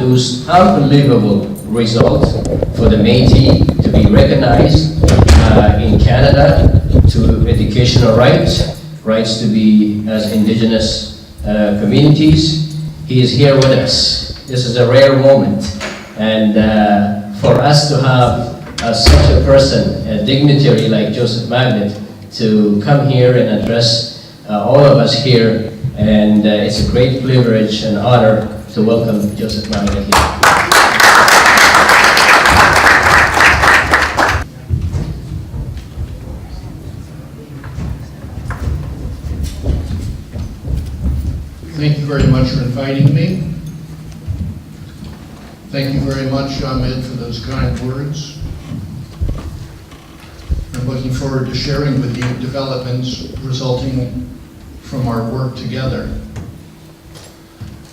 produced unbelievable results for the Métis to be recognized in Canada, to educational rights to be as Indigenous communities. He is here with us. This is a rare moment, and for us to have such a person, a dignitary like Joseph Magnet, to come here and address all of us here, and it's a great privilege and honor to welcome Joseph Magnet here. Thank you very much for inviting me. Thank you very much, Ahmed, for those kind words. I'm looking forward to sharing with you developments resulting from our work together.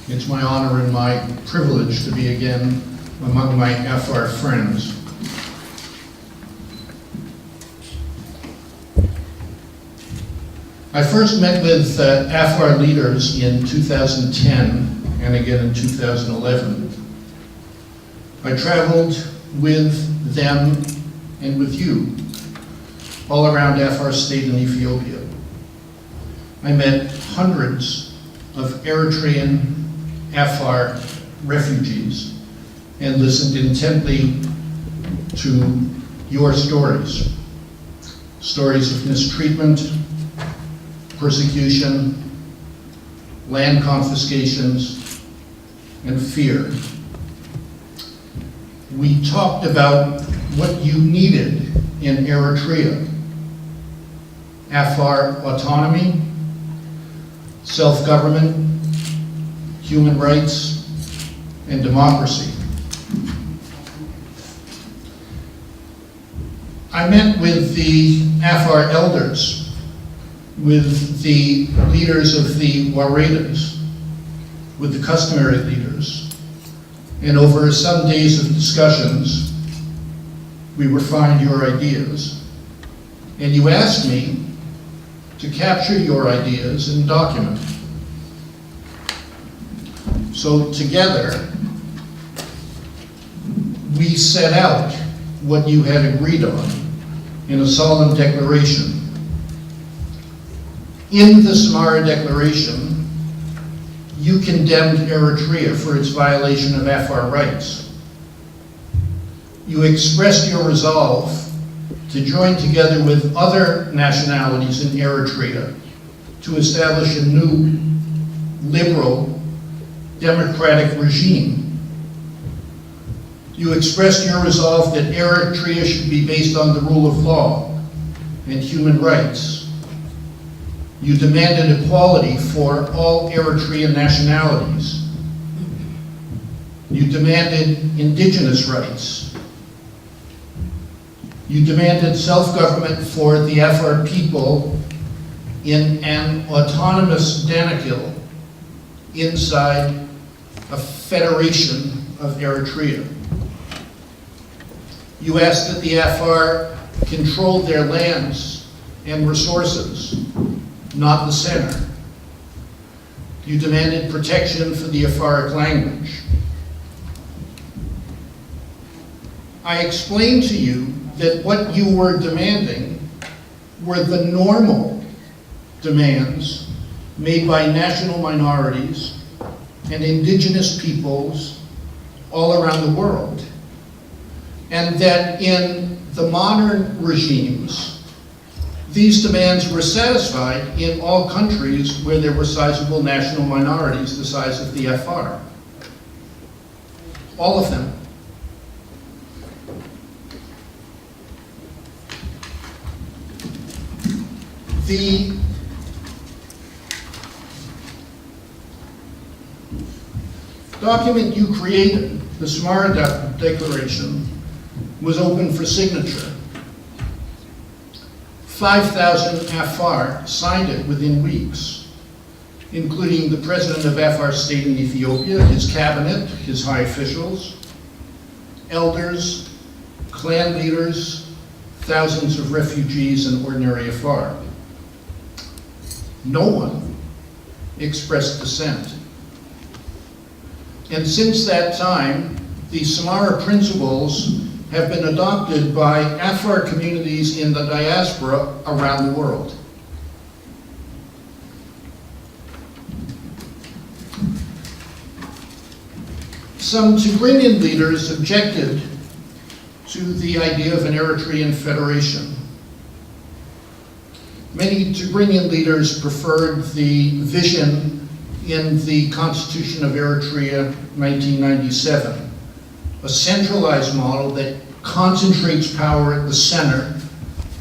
It's my honor and my privilege to be again among my FR friends. I first met with FR leaders in 2010 and again in 2011. I traveled with them and with you all around FR state in Ethiopia. I met hundreds of Eritrean FR refugees and listened intently to your stories. Stories of mistreatment, persecution, land confiscations, and fear. We talked about what you needed in Eritrea: Afar autonomy, self-government, human rights, and democracy. I met with the Afar elders, with the leaders of the Waredas, with the customary leaders, and over some days of discussions, we refined your ideas. And you asked me to capture your ideas and document. So together, we set out what you had agreed on in a solemn declaration. In the Samara Declaration, you condemned Eritrea for its violation of Afar rights. You expressed your resolve to join together with other nationalities in Eritrea to establish a new, liberal, democratic regime. You expressed your resolve that Eritrea should be based on the rule of law and human rights. You demanded equality for all Eritrean nationalities. You demanded indigenous rights. You demanded self-government for the Afar people in an autonomous Danakil inside a federation of Eritrea. You asked that the Afar control their lands and resources, not the center. You demanded protection for the Afaric language. I explained to you that what you were demanding were the normal demands made by national minorities and indigenous peoples all around the world, and that in the modern regimes, these demands were satisfied in all countries where there were sizable national minorities the size of the FR. All of them. The document you created, the Samara Declaration, was open for signature. 5,000 Afar signed it within weeks, including the president of Afar state in Ethiopia, his cabinet, his high officials, elders, clan leaders, thousands of refugees and ordinary Afar. No one expressed dissent. And since that time, the Samara principles have been adopted by Afar communities in the diaspora around the world. Some Tigrinian leaders objected to the idea of an Eritrean federation. Many Tigrinian leaders preferred the vision in the Constitution of Eritrea 1997, a centralized model that concentrates power at the center,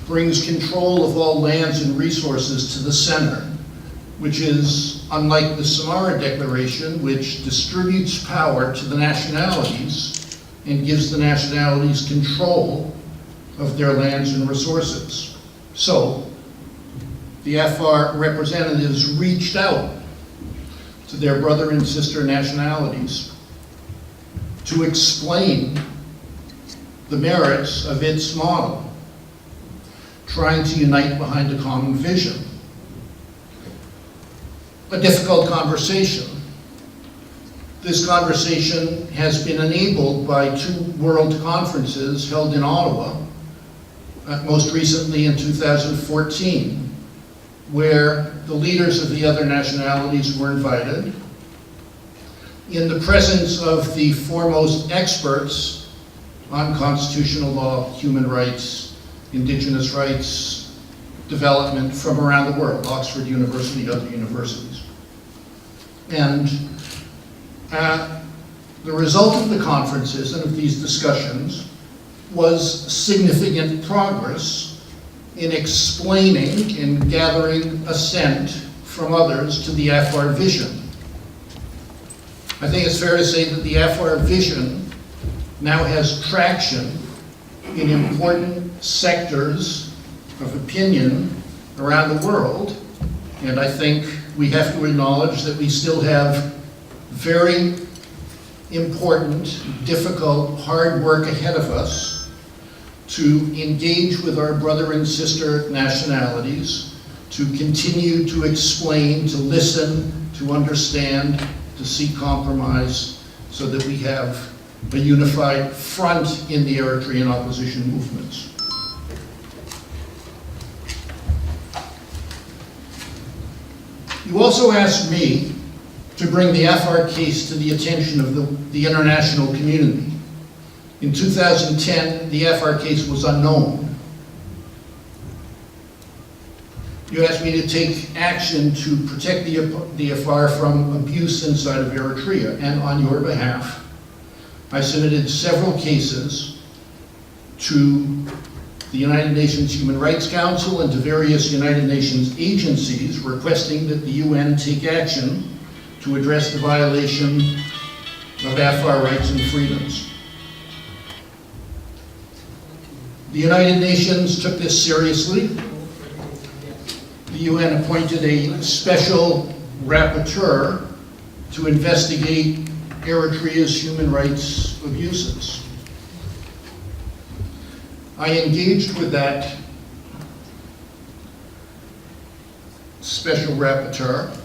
brings control of all lands and resources to the center, which is unlike the Samara Declaration, which distributes power to the nationalities and gives the nationalities control of their lands and resources. So, the Afar representatives reached out to their brother and sister nationalities to explain the merits of its model, trying to unite behind a common vision. A difficult conversation. This conversation has been enabled by 2 world conferences held in Ottawa, most recently in 2014, where the leaders of the other nationalities were invited, in the presence of the foremost experts on constitutional law, human rights, indigenous rights, development from around the world, Oxford University, other universities. And the result of the conferences and of these discussions was significant progress in explaining and gathering assent from others to the Afar vision. I think it's fair to say that the Afar vision now has traction in important sectors of opinion around the world, and I think we have to acknowledge that we still have very important, difficult, hard work ahead of us to engage with our brother and sister nationalities, to continue to explain, to listen, to understand, to seek compromise, so that we have a unified front in the Eritrean opposition movements. You also asked me to bring the Afar case to the attention of the international community. In 2010, the Afar case was unknown. You asked me to take action to protect the Afar from abuse inside of Eritrea, and on your behalf, I submitted several cases to the United Nations Human Rights Council and to various United Nations agencies requesting that the UN take action to address the violation of Afar rights and freedoms. The United Nations took this seriously. The UN appointed a special rapporteur to investigate Eritrea's human rights abuses. I engaged with that special rapporteur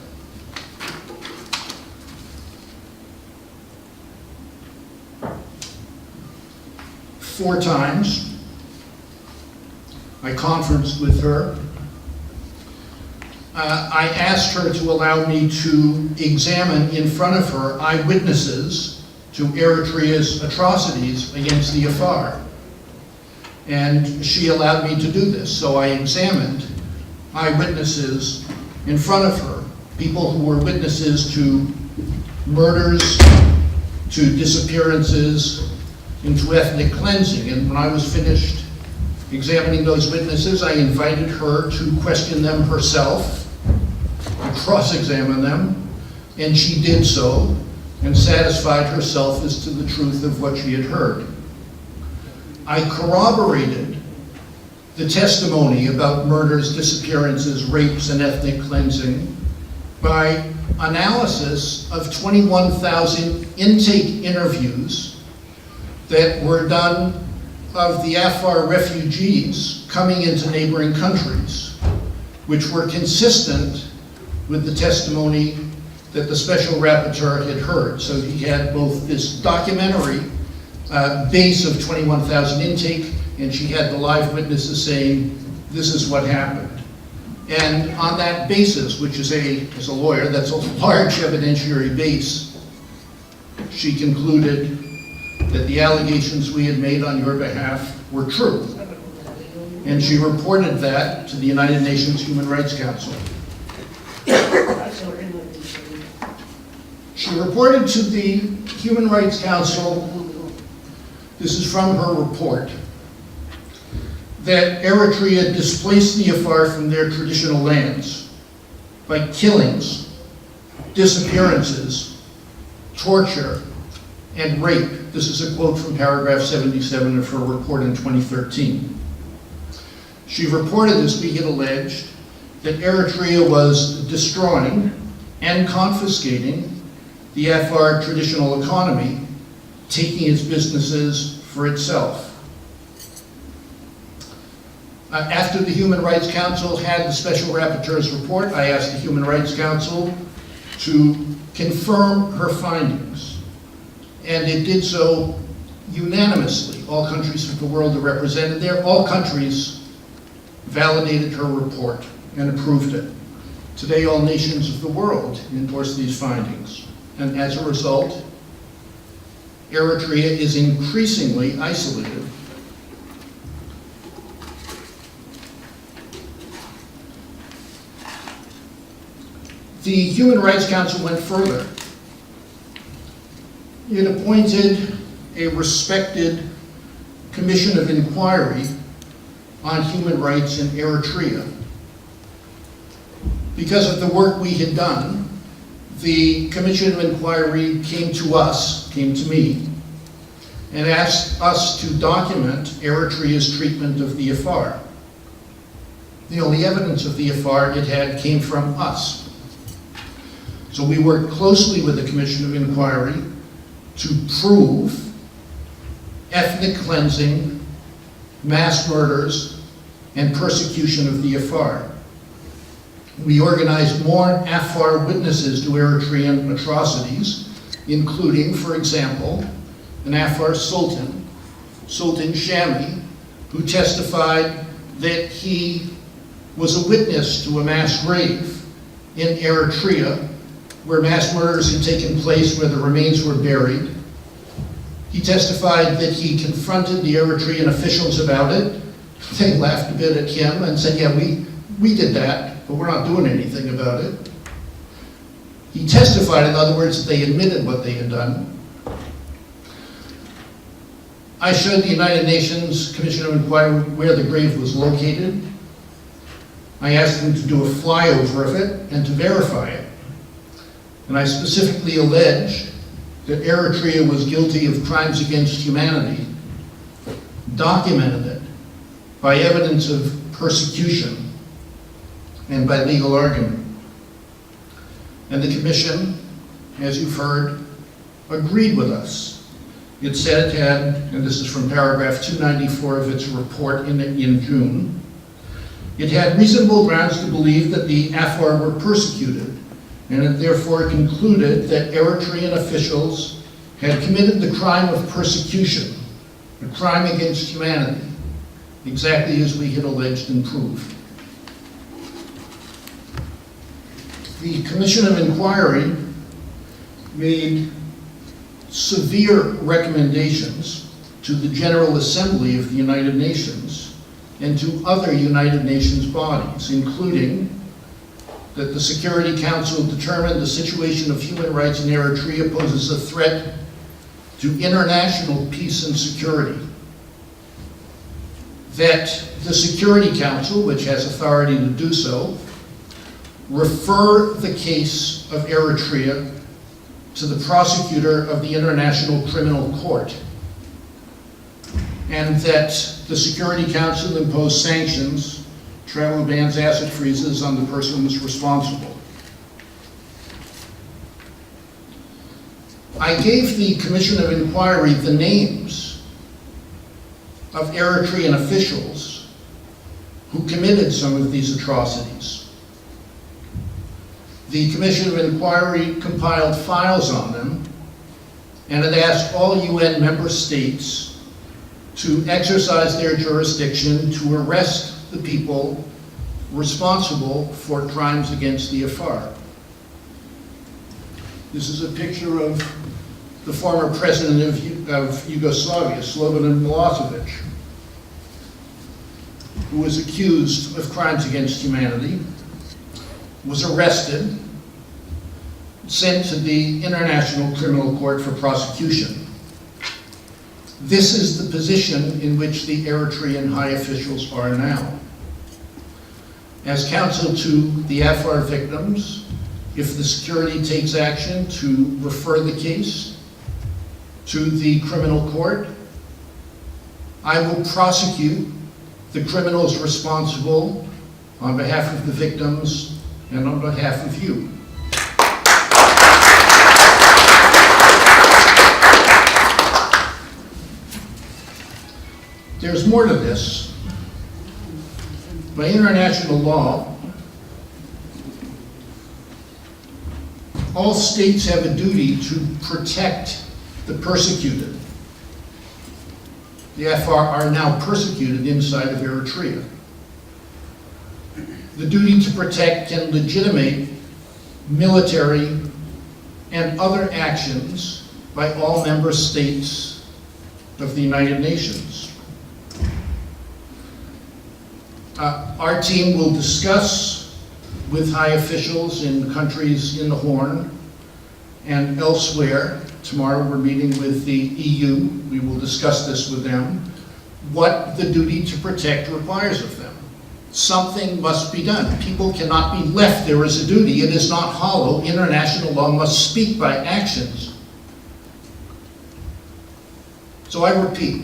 four times. I conferenced with her. I asked her to allow me to examine in front of her eyewitnesses to Eritrea's atrocities against the Afar. And she allowed me to do this. So I examined eyewitnesses in front of her, people who were witnesses to murders, to disappearances, and to ethnic cleansing. And when I was finished examining those witnesses, I invited her to question them herself, to cross-examine them, and she did so and satisfied herself as to the truth of what she had heard. I corroborated the testimony about murders, disappearances, rapes, and ethnic cleansing by analysis of 21,000 intake interviews that were done of the Afar refugees coming into neighboring countries, which were consistent with the testimony that the special rapporteur had heard. So he had both this documentary base of 21,000 intake, and she had the live witnesses saying, this is what happened. And on that basis, which is as a lawyer, that's a large evidentiary base, she concluded that the allegations we had made on your behalf were true. And she reported that to the United Nations Human Rights Council. She reported to the Human Rights Council, this is from her report, that Eritrea displaced the Afar from their traditional lands by killings, disappearances, torture, and rape. This is a quote from paragraph 77 of her report in 2013. She reported, as we had alleged, that Eritrea was destroying and confiscating the Afar traditional economy, taking its businesses for itself. After the Human Rights Council had the Special Rapporteur's report, I asked the Human Rights Council to confirm her findings. And it did so unanimously. All countries of the world are represented there. All countries validated her report and approved it. Today, all nations of the world endorse these findings. And as a result, Eritrea is increasingly isolated. The Human Rights Council went further. It appointed a respected commission of inquiry on human rights in Eritrea. Because of the work we had done, the commission of inquiry came to me, and asked us to document Eritrea's treatment of the Afar. The only evidence of the Afar it had came from us. So we worked closely with the Commission of Inquiry to prove ethnic cleansing, mass murders, and persecution of the Afar. We organized more Afar witnesses to Eritrean atrocities, including, for example, an Afar Sultan, Sultan Shami, who testified that he was a witness to a mass grave in Eritrea where mass murders had taken place, where the remains were buried. He testified that he confronted the Eritrean officials about it. They laughed a bit at him and said, yeah, we did that, but we're not doing anything about it. He testified, in other words, that they admitted what they had done. I showed the United Nations Commission of Inquiry where the grave was located. I asked them to do a flyover of it and to verify it. And I specifically alleged that Eritrea was guilty of crimes against humanity, documented it by evidence of persecution and by legal argument. And the Commission, as you've heard, agreed with us. It said it had, and this is from paragraph 294 of its report in June, it had reasonable grounds to believe that the Afar were persecuted, and it therefore concluded that Eritrean officials had committed the crime of persecution, a crime against humanity, exactly as we had alleged and proved. The Commission of Inquiry made severe recommendations to the General Assembly of the United Nations and to other United Nations bodies, including that the Security Council determined the situation of human rights in Eritrea poses a threat to international peace and security. That the Security Council, which has authority to do so, refer the case of Eritrea to the prosecutor of the International Criminal Court, and that the Security Council impose sanctions, travel bans, asset freezes on the persons responsible. I gave the Commission of Inquiry the names of Eritrean officials who committed some of these atrocities. The Commission of Inquiry compiled files on them, and it asked all UN member states to exercise their jurisdiction to arrest the people responsible for crimes against the Afar. This is a picture of the former president of Yugoslavia, Slobodan Milosevic, who was accused of crimes against humanity, was arrested, sent to the International Criminal Court for prosecution. This is the position in which the Eritrean high officials are now. As counsel to the Afar victims, if the security takes action to refer the case to the criminal court, I will prosecute the criminals responsible on behalf of the victims and on behalf of you. There's more to this. By international law, all states have a duty to protect the persecuted. The Afar are now persecuted inside of Eritrea. The duty to protect can legitimate military and other actions by all member states of the United Nations. Our team will discuss with high officials in countries in the Horn and elsewhere. Tomorrow we're meeting with the EU. We will discuss this with them, what the duty to protect requires of them. Something must be done. People cannot be left there as a duty. It is not hollow. International law must speak by actions. So I repeat,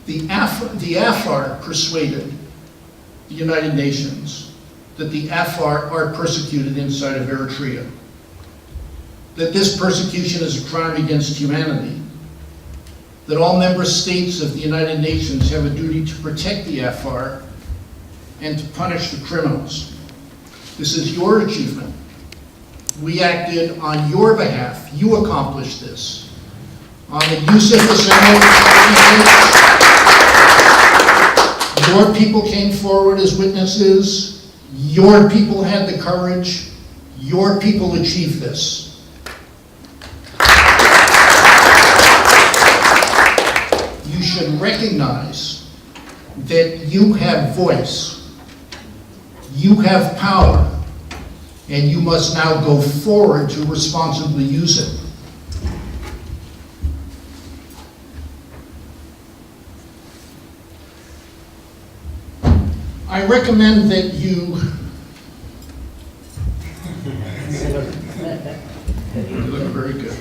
the Afar persuaded the United Nations that the Afar are persecuted inside of Eritrea, that this persecution is a crime against humanity, that all member states of the United Nations have a duty to protect the Afar and to punish the criminals. This is your achievement. We acted on your behalf. You accomplished this. On the use of the your people came forward as witnesses. Your people had the courage. Your people achieved this. You should recognize that you have voice, you have power, and you must now go forward to responsibly use it. I recommend that you look very good.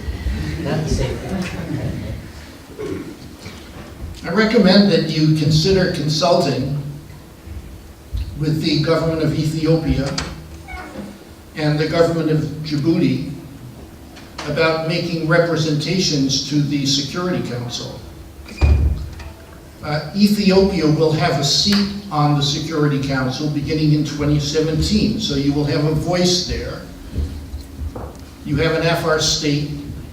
I recommend that you consider consulting with the government of Ethiopia and the government of Djibouti about making representations to the Security Council. Ethiopia will have a seat on the Security Council beginning in 2017, so you will have a voice there. You have an Afar state,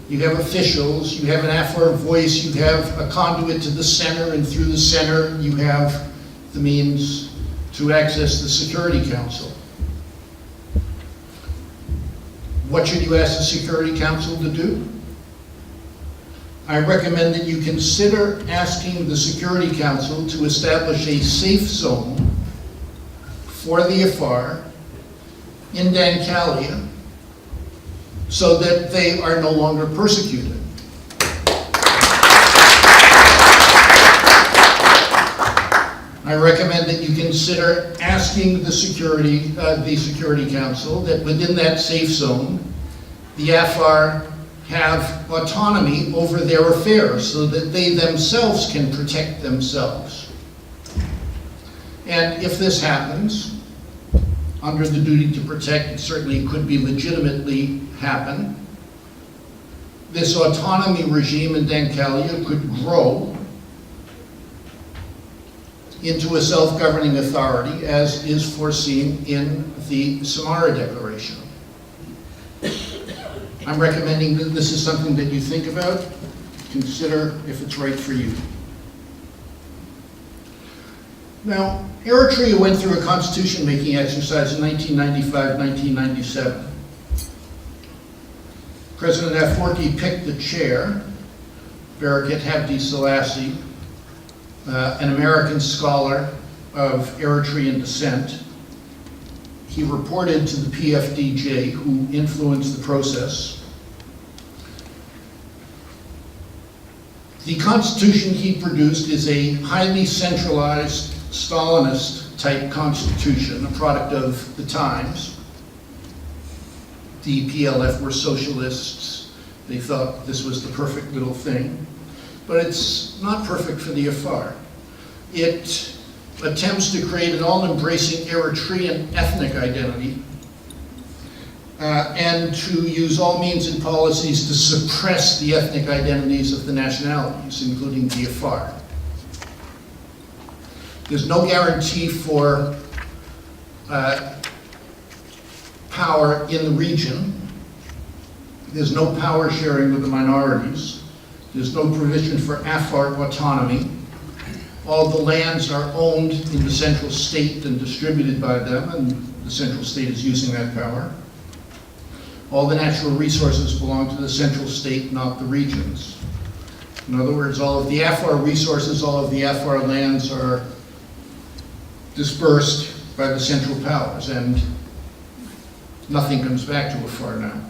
you have officials, you have an Afar voice, you have a conduit to the center, and through the center you have the means to access the Security Council. What should you ask the Security Council to do? I recommend that you consider asking the Security Council to establish a safe zone for the Afar in Dankalia so that they are no longer persecuted. I recommend that you consider asking the Security Council that within that safe zone, the Afar have autonomy over their affairs so that they themselves can protect themselves. And if this happens, under the duty to protect, it certainly could be legitimately happen, this autonomy regime in Dankalia could grow into a self-governing authority, as is foreseen in the Samara Declaration. I'm recommending that this is something that you think about, consider if it's right for you. Now, Eritrea went through a constitution-making exercise in 1995-1997. President Afwerki picked the chair, Barakat Habdi Selassie, an American scholar of Eritrean descent. He reported to the PFDJ, who influenced the process. The constitution he produced is a highly centralized Stalinist-type constitution, a product of the times. The PLF were socialists. They thought this was the perfect little thing. But it's not perfect for the Afar. It attempts to create an all-embracing Eritrean ethnic identity and to use all means and policies to suppress the ethnic identities of the nationalities, including the Afar. There's no guarantee for power in the region. There's no power sharing with the minorities. There's no provision for Afar autonomy. All the lands are owned in the central state and distributed by them, and the central state is using that power. All the natural resources belong to the central state, not the regions. In other words, all of the Afar resources, all of the Afar lands are dispersed by the central powers, and nothing comes back to Afar now.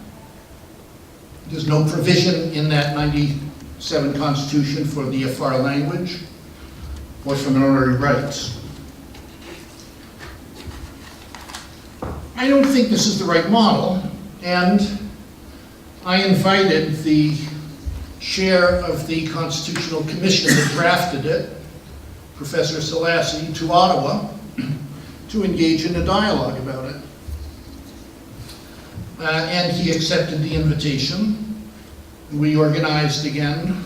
There's no provision in that 97 Constitution for the Afar language or for minority rights. I don't think this is the right model, and I invited the chair of the Constitutional Commission that drafted it, Professor Selassie, to Ottawa to engage in a dialogue about it. And he accepted the invitation. We organized again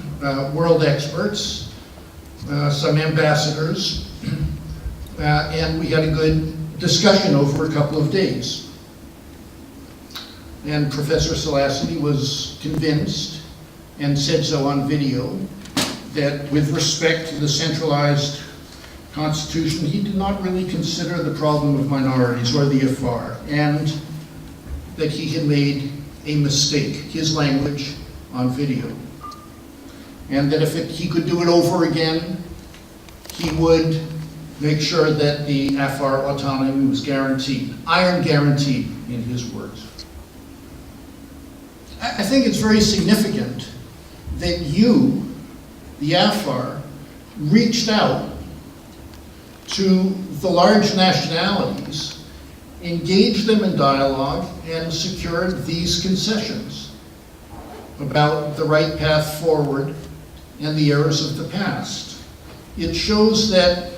world experts, some ambassadors, and we had a good discussion over a couple of days. And Professor Selassie was convinced, and said so on video, that with respect to the centralized constitution, he did not really consider the problem of minorities or the Afar, and that he had made a mistake, his language on video. And that if he could do it over again, he would make sure that the Afar autonomy was guaranteed, iron guaranteed in his words. I think it's very significant that you, the Afar, reached out to the large nationalities, engaged them in dialogue, and secured these concessions about the right path forward and the errors of the past. It shows that,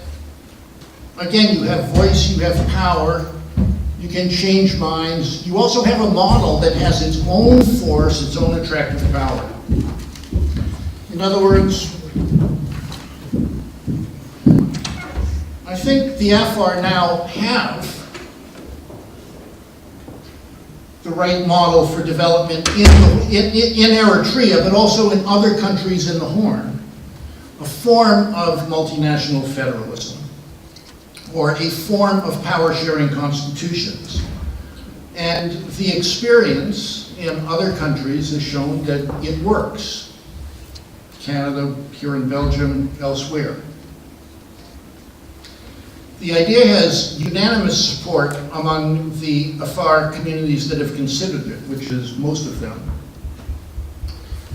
again, you have voice, you have power, you can change minds. You also have a model that has its own force, its own attractive power. In other words, I think the Afar now have the right model for development in Eritrea, but also in other countries in the Horn, a form of multinational federalism, or a form of power-sharing constitutions. And the experience in other countries has shown that it works. Canada, here in Belgium, elsewhere. The idea has unanimous support among the Afar communities that have considered it, which is most of them.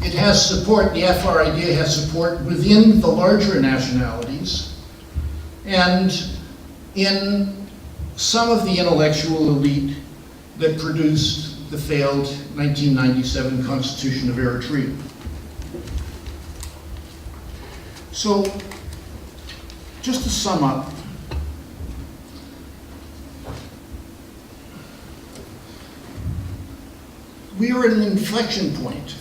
It has support, the Afar idea has support within the larger nationalities and in some of the intellectual elite that produced the failed 1997 Constitution of Eritrea. So, just to sum up, we are at an inflection point.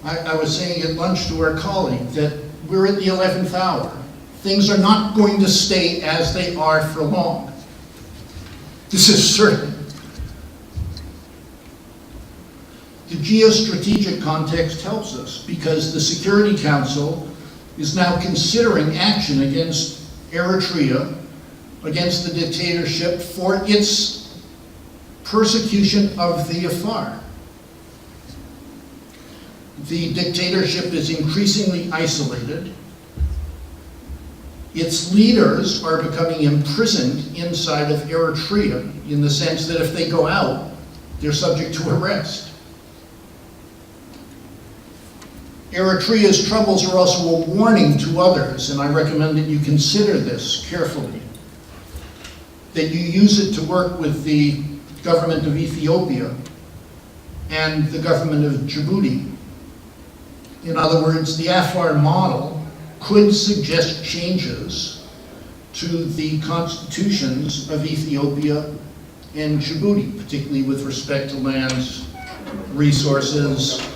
I was saying at lunch to our colleague that we're at the 11th hour. things are not going to stay as they are for long. This is certain. The geostrategic context helps us because the Security Council is now considering action against Eritrea, against the dictatorship for its persecution of the Afar. The dictatorship is increasingly isolated. Its leaders are becoming imprisoned inside of Eritrea in the sense that if they go out, they're subject to arrest. Eritrea's troubles are also a warning to others, and I recommend that you consider this carefully. That you use it to work with the government of Ethiopia and the government of Djibouti. In other words, the Afar model could suggest changes to the constitutions of Ethiopia and Djibouti, particularly with respect to lands, resources,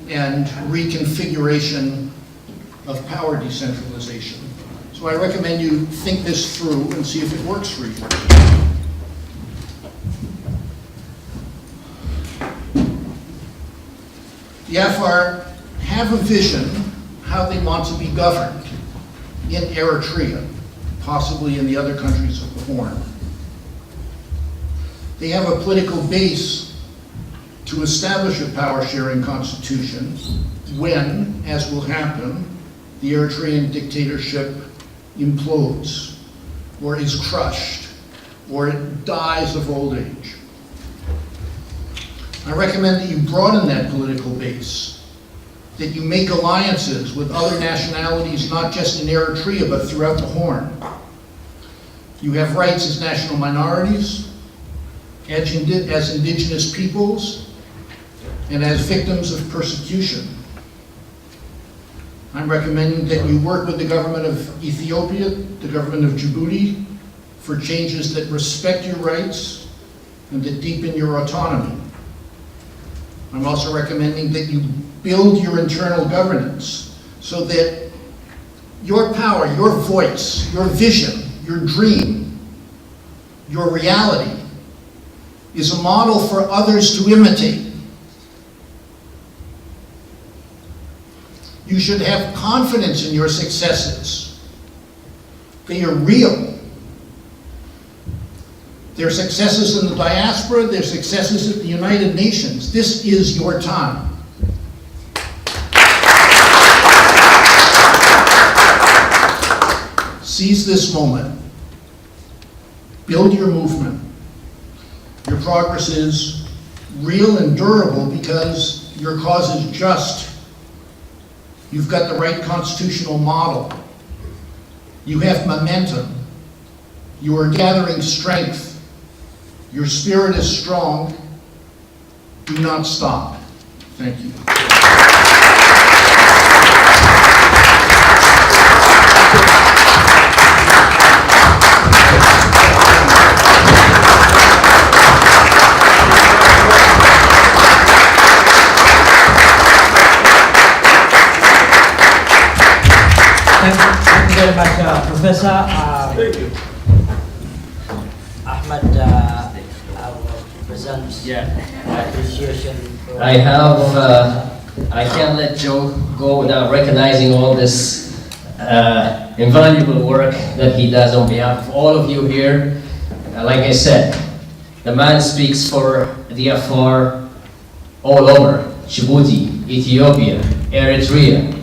and reconfiguration of power decentralization. So I recommend you think this through and see if it works for you. The Afar have a vision how they want to be governed in Eritrea, possibly in the other countries of the Horn. They have a political base to establish a power-sharing constitution when, as will happen, the Eritrean dictatorship implodes, or is crushed, or it dies of old age. I recommend that you broaden that political base, that you make alliances with other nationalities, not just in Eritrea, but throughout the Horn. You have rights as national minorities, as indigenous peoples, and as victims of persecution. I'm recommending that you work with the government of Ethiopia, the government of Djibouti, for changes that respect your rights and that deepen your autonomy. I'm also recommending that you build your internal governance so that your power, your voice, your vision, your dream, your reality is a model for others to imitate. You should have confidence in your successes. They are real. Their successes in the diaspora, their successes at the United Nations. This is your time. Seize this moment. Build your movement. Your progress is real and durable because your cause is just. You've got the right constitutional model. You have momentum. You are gathering strength. Your spirit is strong. Do not stop. Thank you. Thank you very much, Professor. Thank you. Ahmed, I will present appreciation. I can't let Joe go without recognizing all this invaluable work that he does on behalf of all of you here. Like I said, the man speaks for the Afar all over, Djibouti, Ethiopia, Eritrea,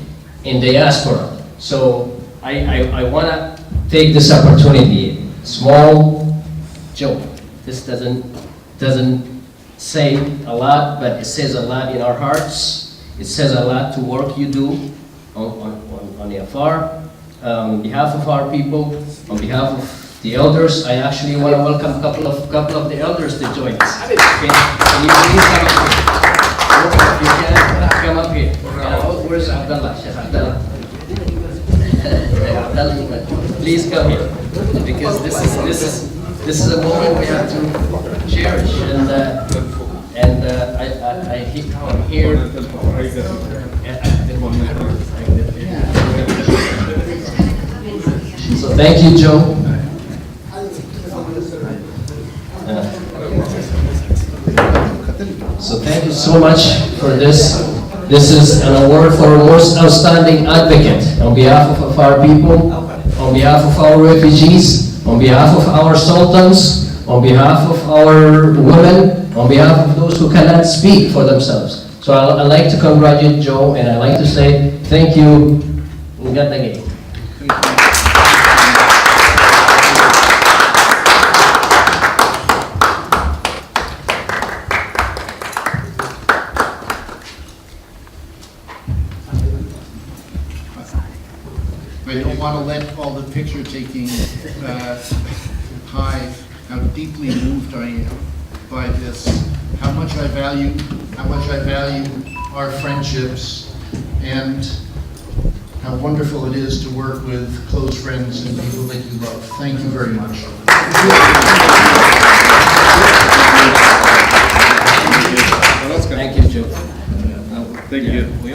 in diaspora. So I want to take this opportunity, small joke. This doesn't say a lot, but it says a lot in our hearts. It says a lot to work you do on the Afar, on behalf of our people, on behalf of the elders. I actually want to welcome a couple of the elders to join us. Okay? Can you please come up here? You can come up here. Where's Abdullah? Sheikh Abdullah. Please come here, because this is a moment we have to cherish, and I'm here. So thank you, Joe. So thank you so much for this. This is an award for most outstanding advocate on behalf of our people, on behalf of our refugees, on behalf of our sultans, on behalf of our women, on behalf of those who cannot speak for themselves. So I'd like to congratulate Joe, and I'd like to say thank you. I don't want to let all the picture taking hide how deeply moved I am by this, how much I value our friendships, and how wonderful it is to work with close friends and people that you love. Thank you very much. Thank you, Joe. Thank you.